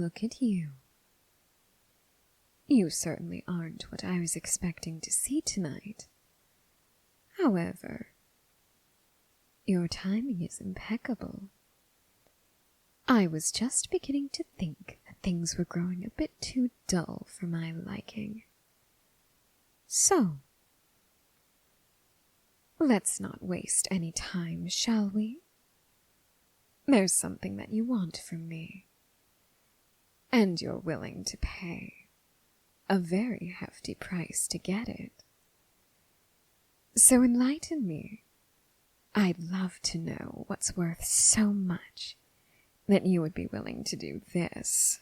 look at you. You certainly aren't what I was expecting to see tonight. However, your timing is impeccable. I was just beginning to think that things were growing a bit too dull for my liking. So, let's not waste any time, shall we? There's something that you want from me, and you're willing to pay a very hefty price to get it. So enlighten me. I'd love to know what's worth so much that you would be willing to do this.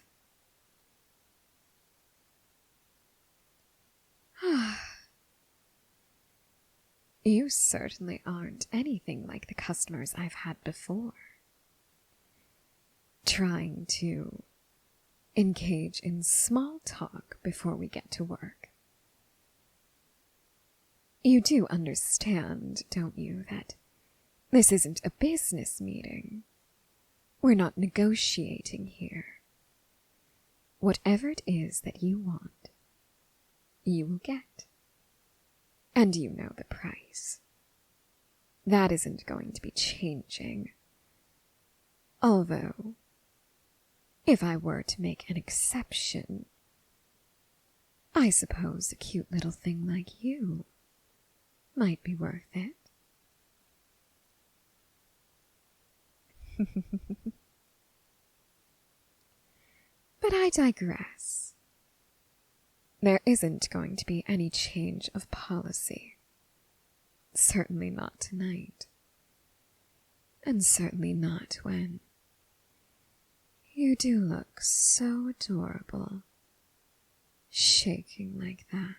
You certainly aren't anything like the customers I've had before. Trying to engage in small talk before we get to work. You do understand, don't you, that this isn't a business meeting? We're not negotiating here. Whatever it is that you want, you will get. And you know the price. That isn't going to be changing. Although, if I were to make an exception, I suppose a cute little thing like you might be worth it. But I digress. There isn't going to be any change of policy. Certainly not tonight. And certainly not when you do look so adorable, shaking like that,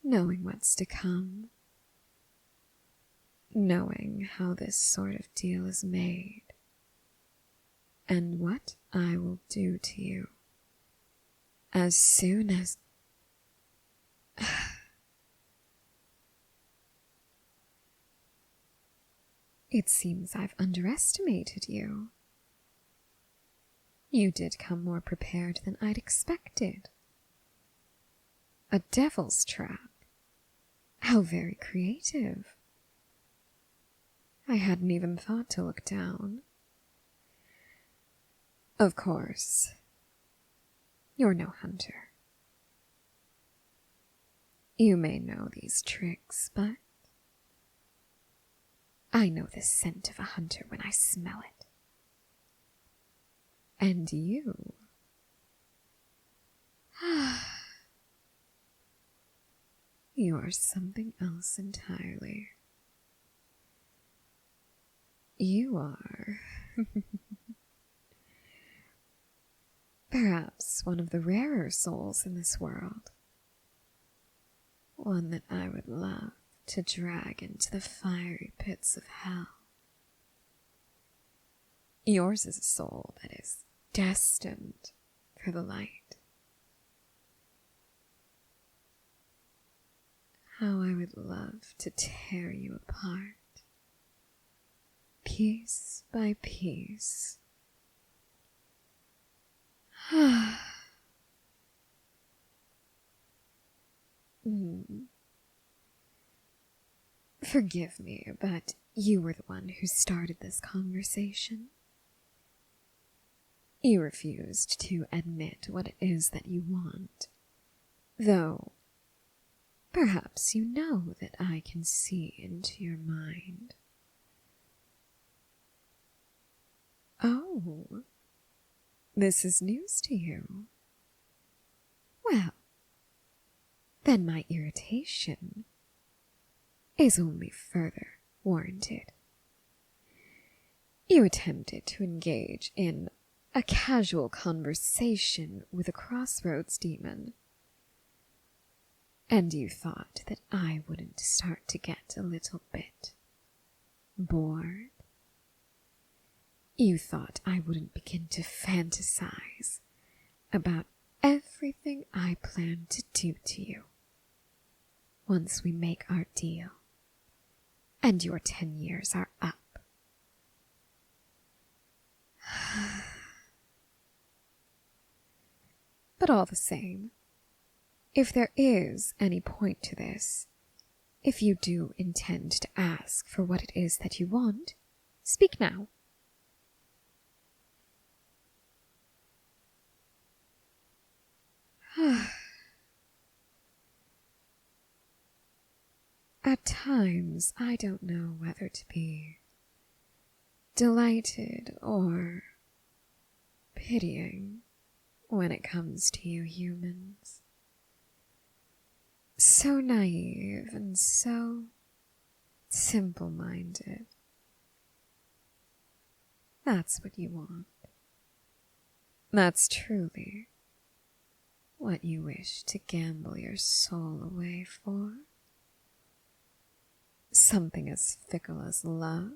knowing what's to come, knowing how this sort of deal is made, and what I will do to you as soon as... It seems I've underestimated you. You did come more prepared than I'd expected. A devil's trap. How very creative. I hadn't even thought to look down. Of course, you're no hunter. You may know these tricks, but I know the scent of a hunter when I smell it. And you... You're something else entirely. You are... perhaps one of the rarer souls in this world. One that I would love to drag into the fiery pits of hell. Yours is a soul that is destined for the light. How I would love to tear you apart, piece by piece. Forgive me, but you were the one who started this conversation. You refused to admit what it is that you want, though perhaps you know that I can see into your mind. Oh, this is news to you. Well, then my irritation is only further warranted. You attempted to engage in a casual conversation with a crossroads demon, and you thought that I wouldn't start to get a little bit bored. You thought I wouldn't begin to fantasize about everything I plan to do to you once we make our deal and your 10 years are up. But all the same, if there is any point to this, if you do intend to ask for what it is that you want, speak now. At times, I don't know whether to be delighted or pitying when it comes to you humans. So naive and so simple-minded. That's what you want. That's truly what you wish to gamble your soul away for. Something as fickle as love.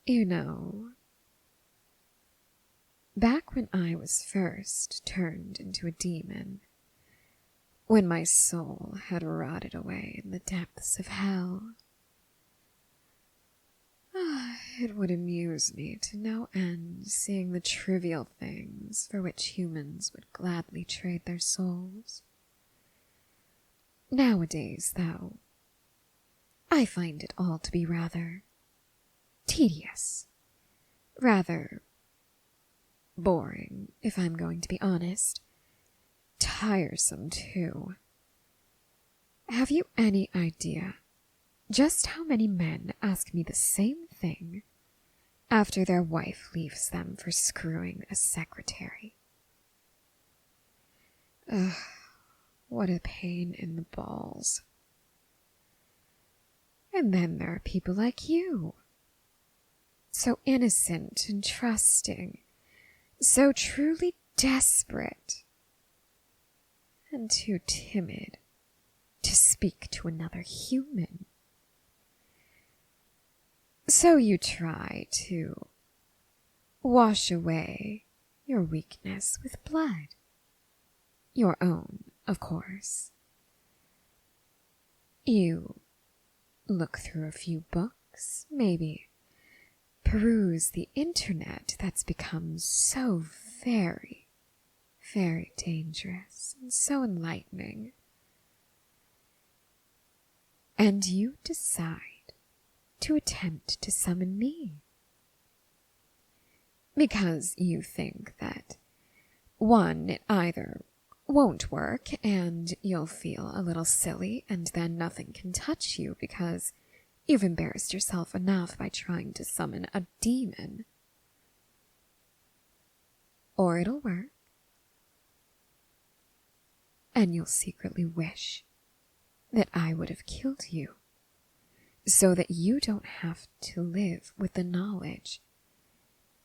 You know, back when I was first turned into a demon, when my soul had rotted away in the depths of hell, it would amuse me to no end seeing the trivial things for which humans would gladly trade their souls. Nowadays, though, I find it all to be rather tedious, rather boring, if I'm going to be honest. Tiresome, too. Have you any idea just how many men ask me the same thing after their wife leaves them for screwing a secretary? Ugh, what a pain in the balls. And then there are people like you, so innocent and trusting, so truly desperate, and too timid to speak to another human. So you try to wash away your weakness with blood. Your own, of course. You look through a few books, maybe peruse the internet that's become so very, very dangerous and so enlightening. And you decide to attempt to summon me. Because you think that, one, it either won't work and you'll feel a little silly and then nothing can touch you because you've embarrassed yourself enough by trying to summon a demon. Or it'll work, and you'll secretly wish that I would have killed you, so that you don't have to live with the knowledge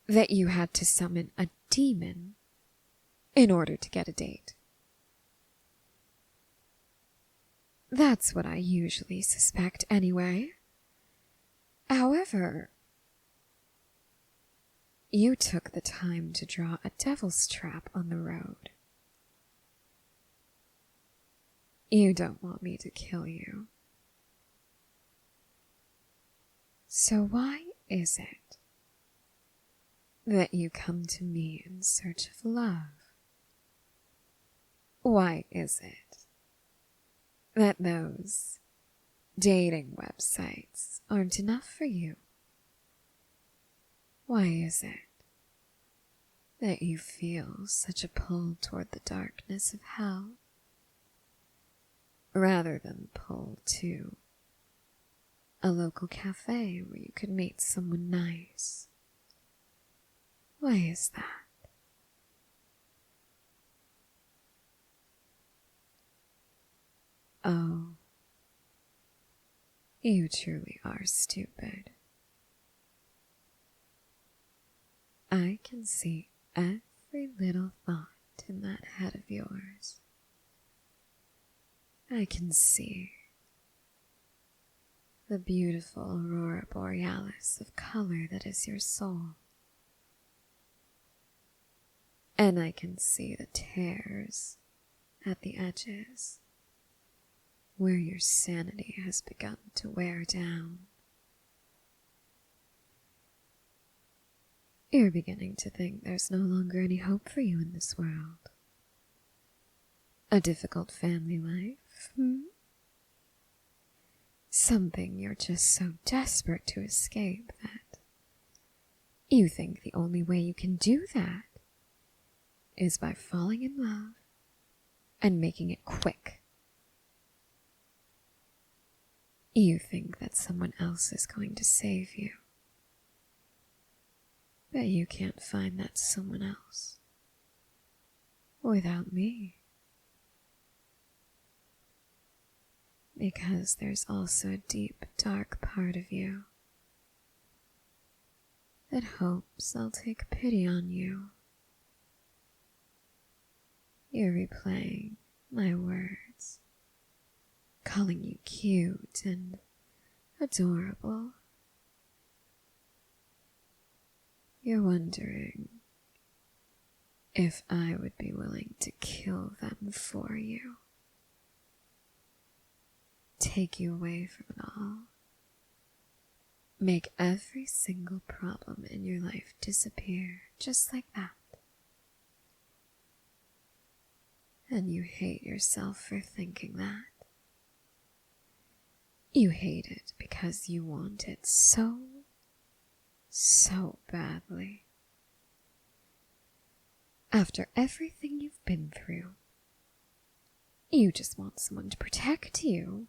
that you had to summon a demon in order to get a date. That's what I usually suspect anyway. However, you took the time to draw a devil's trap on the road. You don't want me to kill you. So why is it that you come to me in search of love? Why is it that those dating websites aren't enough for you? Why is it that you feel such a pull toward the darkness of hell, rather than pull to a local cafe where you could meet someone nice? Why is that? Oh, you truly are stupid. I can see every little thought in that head of yours. I can see the beautiful aurora borealis of color that is your soul. And I can see the tears at the edges where your sanity has begun to wear down. You're beginning to think there's no longer any hope for you in this world. A difficult family life, Something you're just so desperate to escape that you think the only way you can do that is by falling in love and making it quick. You think that someone else is going to save you, but you can't find that someone else without me. Because there's also a deep, dark part of you that hopes I'll take pity on you. You're replaying my words, calling you cute and adorable. You're wondering if I would be willing to kill them for you. Take you away from it all. Make every single problem in your life disappear just like that. And you hate yourself for thinking that. You hate it because you want it so badly. After everything you've been through, you just want someone to protect you.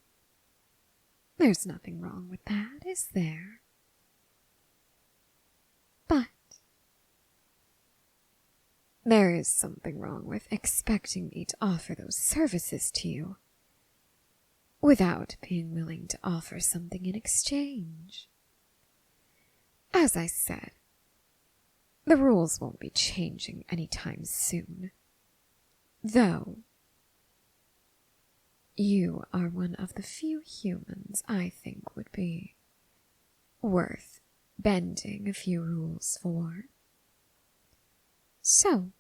There's nothing wrong with that, is there? But there is something wrong with expecting me to offer those services to you without being willing to offer something in exchange. As I said, the rules won't be changing anytime soon, though you are one of the few humans I think would be worth bending a few rules for. So,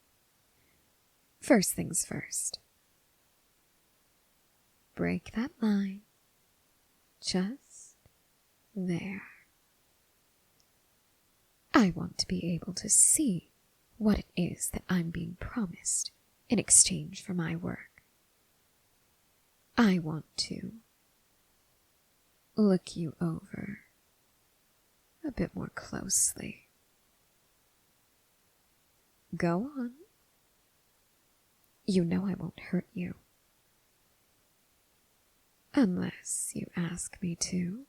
first things first. Break that line. Just there. I want to be able to see what it is that I'm being promised in exchange for my work. I want to look you over a bit more closely. Go on. You know I won't hurt you. Unless you ask me to.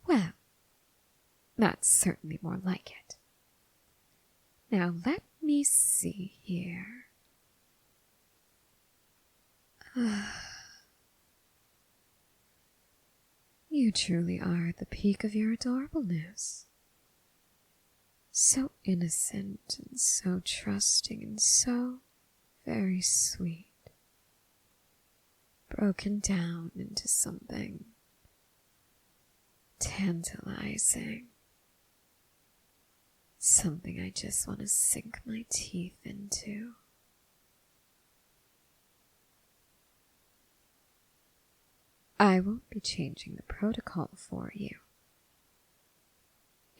Well, that's certainly more like it. Now let me see here. You truly are at the peak of your adorableness. So innocent and so trusting and so very sweet. Broken down into something tantalizing. Something I just want to sink my teeth into. I won't be changing the protocol for you.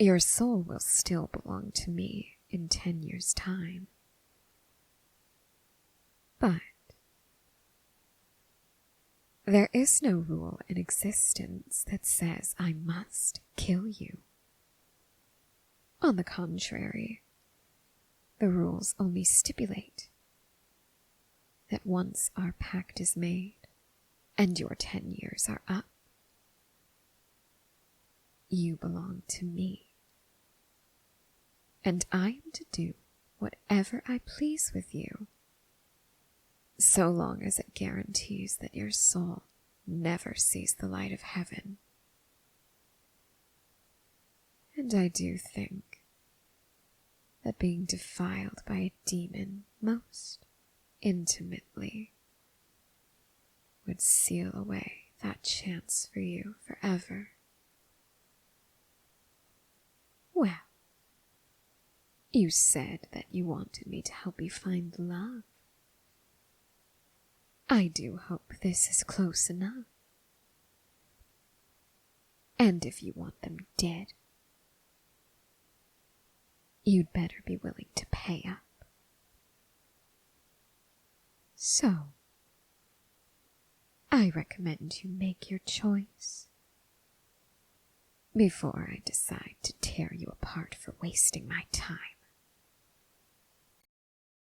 Your soul will still belong to me in 10 years' time. But there is no rule in existence that says I must kill you. On the contrary, the rules only stipulate that once our pact is made and your 10 years are up, you belong to me. And I am to do whatever I please with you, so long as it guarantees that your soul never sees the light of heaven. And I do think that being defiled by a demon most intimately would seal away that chance for you forever. Well, you said that you wanted me to help you find love. I do hope this is close enough. And if you want them dead, you'd better be willing to pay up. So, I recommend you make your choice before I decide to tear you apart for wasting my time.